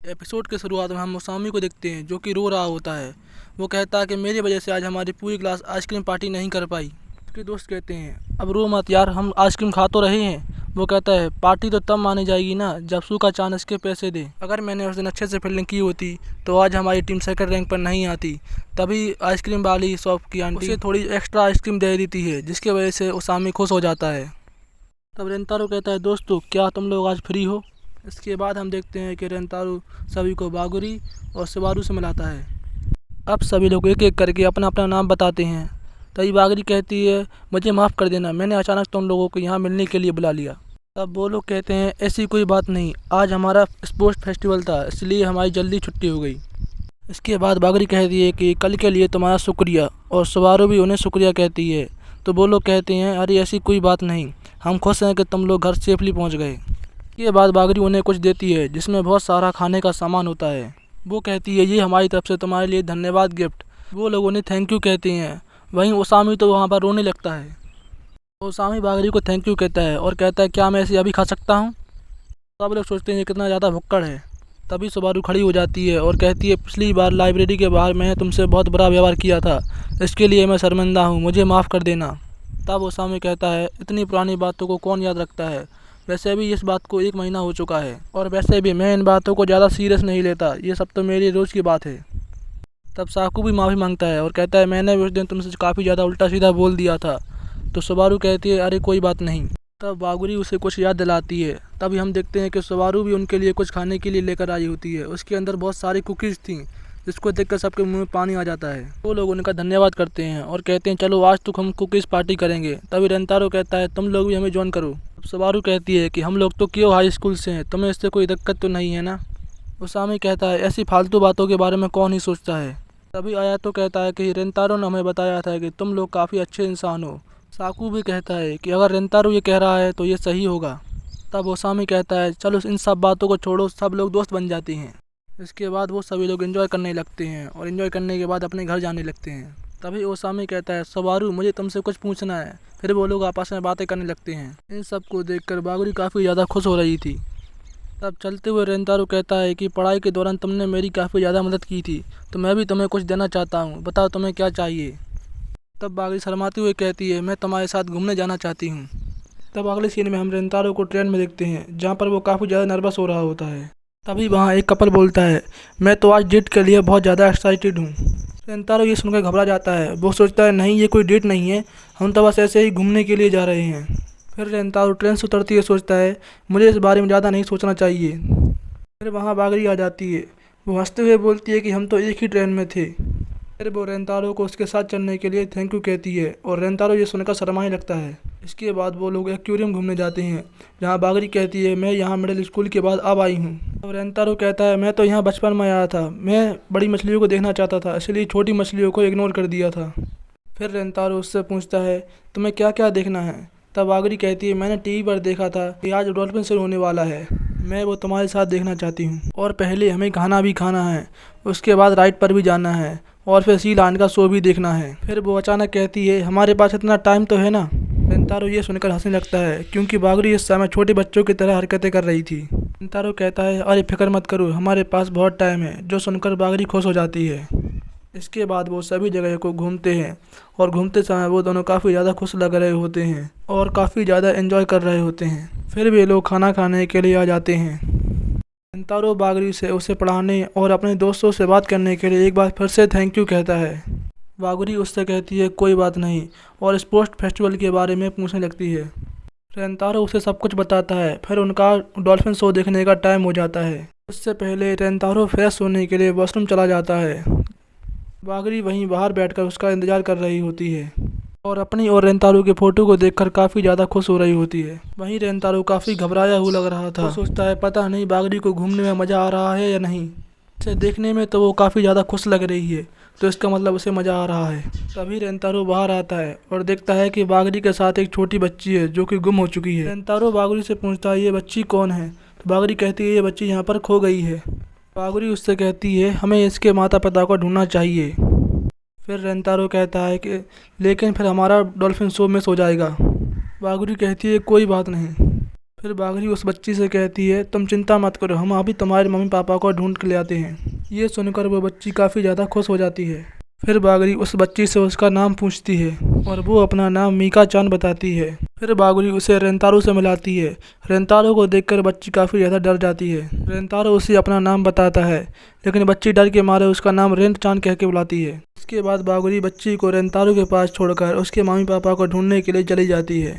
Episode के शुरुआत में हम मुसामी को देखते हैं जो कि रो रहा होता है। वो कहता है कि मेरी वजह से आज हमारी पूरी क्लास आइसक्रीम पार्टी नहीं कर पाई। उसके दोस्त कहते हैं अब रो मत यार, हम आइसक्रीम खा तो रहे हैं। वो कहता है पार्टी तो तब मानी जाएगी ना जब सूखा चांद इसके पैसे दे। अगर मैंने उस दिन अच्छे से फील्डिंग की होती तो आज हमारी टीम सेकंड रैंक पर नहीं आती। तभी आइसक्रीम वाली शॉप की आंटी उसे थोड़ी एक्स्ट्रा आइसक्रीम दे देती है जिसकी वजह से उसामी खुश हो जाता है। तब रेंतारो कहता है दोस्तों क्या तुम लोग आज फ्री हो। इसके बाद हम देखते हैं कि रेंतारो सभी को बागुरी और शिबारू से मिलाता है। अब सभी लोग एक एक करके अपना अपना नाम बताते हैं। तभी बागुरी कहती है मुझे माफ़ कर देना, मैंने अचानक तुम लोगों को यहाँ मिलने के लिए बुला लिया। तब वो लोग कहते हैं ऐसी कोई बात नहीं, आज हमारा स्पोर्ट्स फेस्टिवल था इसलिए हमारी जल्दी छुट्टी हो गई। इसके बाद बागुरी कहती है कि कल के लिए तुम्हारा शुक्रिया, और शिबारू भी उन्हें शुक्रिया कहती है। तो वो लोग कहते हैं अरे ऐसी कोई बात नहीं, हम खुश हैं कि तुम लोग घर सेफली पहुँच गए। के बाद बागुरी उन्हें कुछ देती है जिसमें बहुत सारा खाने का सामान होता है। वो कहती है ये हमारी तरफ से तुम्हारे लिए धन्यवाद गिफ्ट। वो लोग उन्हें थैंक यू कहते हैं। वहीं उसामी तो वहाँ पर रोने लगता है। उसामी बागुरी को थैंक यू कहता है और कहता है क्या मैं इसे अभी खा सकता हूँ। सब लोग सोचते हैं कितना ज़्यादा भुक्कड़ है। तभी शिबारू खड़ी हो जाती है और कहती है पिछली बार लाइब्रेरी के बाहर मैंने तुमसे बहुत बुरा व्यवहार किया था, इसके लिए मैं शर्मिंदा हूँ, मुझे माफ़ कर देना। तब उसामी कहता है इतनी पुरानी बातों को कौन याद रखता है, वैसे भी इस बात को 1 महीना हो चुका है और वैसे भी मैं इन बातों को ज़्यादा सीरियस नहीं लेता, ये सब तो मेरी रोज़ की बात है। तब साकू भी माफ़ी मांगता है और कहता है मैंने उस दिन तुमसे काफ़ी ज़्यादा उल्टा सीधा बोल दिया था। तो शिबारू कहती है अरे कोई बात नहीं। तब बागुरी उसे कुछ याद दिलाती है। तभी हम देखते हैं कि शिबारू भी उनके लिए कुछ खाने के लिए लेकर आई होती है। उसके अंदर बहुत सारी कुकीज़ थी जिसको देखकर सबके मुंह में पानी आ जाता है। वो लोग उनका धन्यवाद करते हैं और कहते हैं चलो आज तो हम कुकीज़ पार्टी करेंगे। तभी रेंतारो कहता है तुम लोग भी हमें ज्वाइन करो। शिबारू कहती है कि हम लोग तो क्यों हाई स्कूल से हैं, तुम्हें इससे कोई दिक्कत तो नहीं है ना। उसामी कहता है ऐसी फालतू बातों के बारे में कौन ही सोचता है। तभी आयातो कहता है कि रेंतारो ने हमें बताया था कि तुम लोग काफ़ी अच्छे इंसान हो। साकू भी कहता है कि अगर रेंतारो ये कह रहा है तो ये सही होगा। तब उसामी कहता है चलो इन सब बातों को छोड़ो, सब लोग दोस्त बन जाते हैं। इसके बाद वो सभी लोग एंजॉय करने लगते हैं और एंजॉय करने के बाद अपने घर जाने लगते हैं। तभी उसामी कहता है शिबारू मुझे तुमसे कुछ पूछना है। फिर वो लोग आपस में बातें करने लगते हैं। इन सब को देखकर बागुरी काफ़ी ज़्यादा खुश हो रही थी। तब चलते हुए रेंतारो कहता है कि पढ़ाई के दौरान तुमने मेरी काफ़ी ज़्यादा मदद की थी, तो मैं भी तुम्हें कुछ देना चाहता हूँ, बताओ तुम्हें क्या चाहिए। तब बागुरी शर्माते हुए कहती है मैं तुम्हारे साथ घूमने जाना चाहती हूँ। तब अगले सीन में हम रेंतारो को ट्रेन में देखते हैं जहाँ पर वो काफ़ी ज़्यादा नर्वस हो रहा होता है। तभी वहाँ एक कपल बोलता है मैं तो आज डेट के लिए बहुत ज़्यादा एक्साइटेड हूँ। रेंतारो ये सुनकर घबरा जाता है। वो सोचता है नहीं ये कोई डेट नहीं है, हम तो बस ऐसे ही घूमने के लिए जा रहे हैं। फिर रेंतारो ट्रेन से उतरती है, सोचता है मुझे इस बारे में ज़्यादा नहीं सोचना चाहिए। फिर वहाँ बागुरी आ जाती है। वो हंसते हुए बोलती है कि हम तो एक ही ट्रेन में थे। फिर वो रेंतारो को उसके साथ चलने के लिए थैंक यू कहती है और रेंतारो ये सुनकर शर्माने लगता है। इसके बाद वो लोग एक्वेरियम घूमने जाते हैं जहाँ बागुरी कहती है मैं यहाँ मिडिल स्कूल के बाद अब आई हूँ। और रेंतारो कहता है मैं तो यहाँ बचपन में आया था, मैं बड़ी मछलियों को देखना चाहता था इसलिए छोटी मछलियों को इग्नोर कर दिया था। फिर रेंतारो उससे पूछता है तुम्हें क्या क्या देखना है। तब बागुरी कहती है मैंने टीवी पर देखा था कि आज डॉल्फिन शो होने वाला है, मैं वो तुम्हारे साथ देखना चाहती हूँ और पहले हमें खाना भी खाना है, उसके बाद राइड पर भी जाना है और फिर सी लाइन का शो भी देखना है। फिर वो अचानक कहती है हमारे पास इतना टाइम तो है ना। रेंतारो ये सुनकर हंसने लगता है क्योंकि बागुरी इस समय छोटे बच्चों की तरह हरकतें कर रही थी। रेंतारो कहता है अरे फिक्र मत करो, हमारे पास बहुत टाइम है, जो सुनकर बागुरी खुश हो जाती है। इसके बाद वो सभी जगह को घूमते हैं और घूमते समय वो दोनों काफ़ी ज़्यादा खुश लग रहे होते हैं और काफ़ी ज़्यादा एंजॉय कर रहे होते हैं। फिर वे लोग खाना खाने के लिए आ जाते हैं। रेंतारो बागुरी से उसे पढ़ाने और अपने दोस्तों से बात करने के लिए एक बार फिर से थैंक यू कहता है। बागुरी उससे कहती है कोई बात नहीं और स्पोर्ट्स फेस्टिवल के बारे में पूछने लगती है। रेंतारो उसे सब कुछ बताता है। फिर उनका डॉल्फिन शो देखने का टाइम हो जाता है। उससे पहले रेंतारो फ्रेश होने के लिए वॉशरूम चला जाता है। बागुरी वहीं बाहर बैठकर उसका इंतज़ार कर रही होती है और अपनी और रेंतारो के फ़ोटो को देखकर काफ़ी ज़्यादा खुश हो रही होती है। वहीं रेंतारो काफ़ी घबराया हुआ लग रहा था। वो सोचता है पता नहीं बागुरी को घूमने में मज़ा आ रहा है या नहीं। इसे देखने में तो वो काफ़ी ज़्यादा खुश लग रही है, तो इसका मतलब उसे मज़ा आ रहा है। तभी रेंतारो बाहर आता है और देखता है कि बागुरी के साथ एक छोटी बच्ची है जो कि गुम हो चुकी है। रेंतारो बागुरी से पूछता है ये बच्ची कौन है। तो बागुरी कहती है ये बच्ची यहाँ पर खो गई है। बागुरी उससे कहती है हमें इसके माता पिता को ढूंढना चाहिए। फिर रेंतारो कहता है कि लेकिन फिर हमारा डॉल्फिन शो मिस हो जाएगा। बागुरी कहती है कोई बात नहीं। फिर बागरी उस बच्ची से कहती है, तुम चिंता मत करो, हम अभी तुम्हारे मम्मी पापा को ढूंढ के ले आते हैं। ये सुनकर वो बच्ची काफ़ी ज़्यादा खुश हो जाती है। फिर बागरी उस बच्ची से उसका नाम पूछती है और वो अपना नाम मीका चान बताती है। फिर बागरी उसे रेंतारो से मिलाती है। रेंतारो को देखकर बच्ची काफ़ी ज़्यादा डर जाती है। रेंतारो उसे अपना नाम बताता है, लेकिन बच्ची डर के मारे उसका नाम रेंट चान कह के बुलाती है। इसके बाद बागरी बच्ची को रेंतारो के पास छोड़कर उसके मम्मी पापा को ढूंढने के लिए चली जाती है।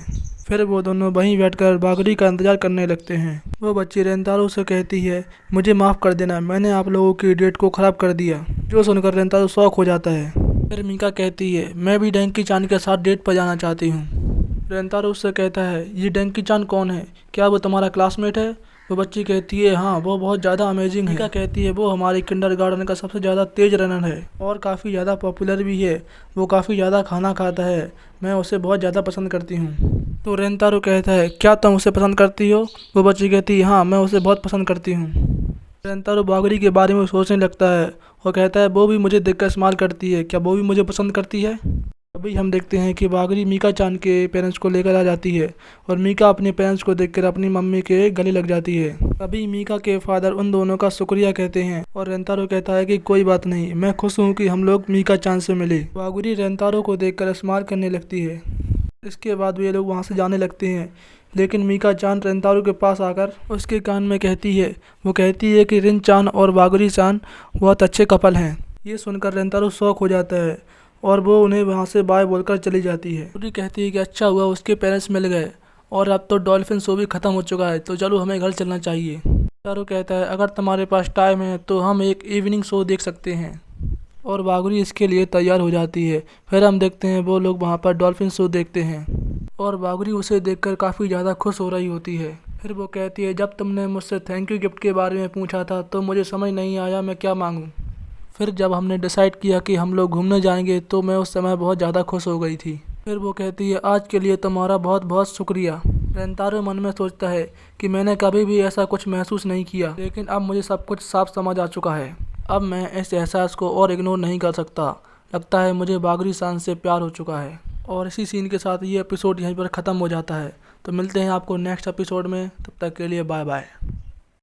फिर वो दोनों वहीं बैठकर बागरी का इंतजार करने लगते हैं। वो बच्ची रेंतारो से कहती है, मुझे माफ़ कर देना, मैंने आप लोगों की डेट को ख़राब कर दिया। जो सुनकर रेंतारो शॉक हो जाता है। फिर मीका कहती है, मैं भी डंकी चान के साथ डेट पर जाना चाहती हूँ। रेंतारो उससे कहता है, ये डंकी चान कौन है, क्या वो तुम्हारा क्लासमेट है? वो बच्ची कहती है, हाँ वो बहुत ज़्यादा अमेजिंग है। मीका कहती है, वो हमारे किंडरगार्टन का सबसे ज़्यादा तेज रनर है और काफ़ी ज़्यादा पॉपुलर भी है। वो काफ़ी ज़्यादा खाना खाता है, मैं उसे बहुत ज़्यादा पसंद करती हूँ। तो रेंतारो कहता है, क्या तुम उसे पसंद करती हो? वो बच्ची कहती है, हाँ मैं उसे बहुत पसंद करती हूँ। रेंतारो बागरी के बारे में सोचने लगता है और कहता है, वो भी मुझे देखकर स्माइल करती है, क्या वो भी मुझे पसंद करती है? अभी हम देखते हैं कि बागरी मीका चान के पेरेंट्स को लेकर आ जाती है और मीका अपने पेरेंट्स को देखकर अपनी मम्मी के गले लग जाती है। अभी मीका के फादर उन दोनों का शुक्रिया कहते हैं और रेंतारो कहता है कि कोई बात नहीं, मैं खुश हूँ कि हम लोग मीका चान से मिले। बागरी रेंतारो को देखकर स्माइल करने लगती है। इसके बाद ये लोग वहाँ से जाने लगते हैं, लेकिन मीका चान रेंतारो के पास आकर उसके कान में कहती है, वो कहती है कि रिन चान और बागरी चान बहुत अच्छे कपल हैं। ये सुनकर रेंतारो शॉक हो जाता है और वो उन्हें वहाँ से बाय बोलकर चली जाती है। पूरी कहती है कि अच्छा हुआ उसके पेरेंट्स मिल गए और अब तो डॉल्फिन शो भी ख़त्म हो चुका है, तो चलो हमें घर चलना चाहिए। रेंतारो कहता है, अगर तुम्हारे पास टाइम है तो हम एक इवनिंग शो देख सकते हैं और बागरी इसके लिए तैयार हो जाती है। फिर हम देखते हैं वो लोग वहाँ पर डॉल्फिन शो देखते हैं और बागरी उसे देखकर काफ़ी ज़्यादा खुश हो रही होती है। फिर वो कहती है, जब तुमने मुझसे थैंक यू गिफ्ट के बारे में पूछा था तो मुझे समझ नहीं आया मैं क्या मांगूं। फिर जब हमने डिसाइड किया कि हम लोग घूमने जाएंगे तो मैं उस समय बहुत ज़्यादा खुश हो गई थी। फिर वो कहती है, आज के लिए तुम्हारा बहुत बहुत शुक्रिया। रेंतारो मन में सोचता है कि मैंने कभी भी ऐसा कुछ महसूस नहीं किया, लेकिन अब मुझे सब कुछ साफ समझ आ चुका है। अब मैं इस एहसास को और इग्नोर नहीं कर सकता। लगता है मुझे बागरी चान से प्यार हो चुका है। और इसी सीन के साथ ये एपिसोड यहीं पर ख़त्म हो जाता है। तो मिलते हैं आपको नेक्स्ट एपिसोड में, तब तक के लिए बाय बाय।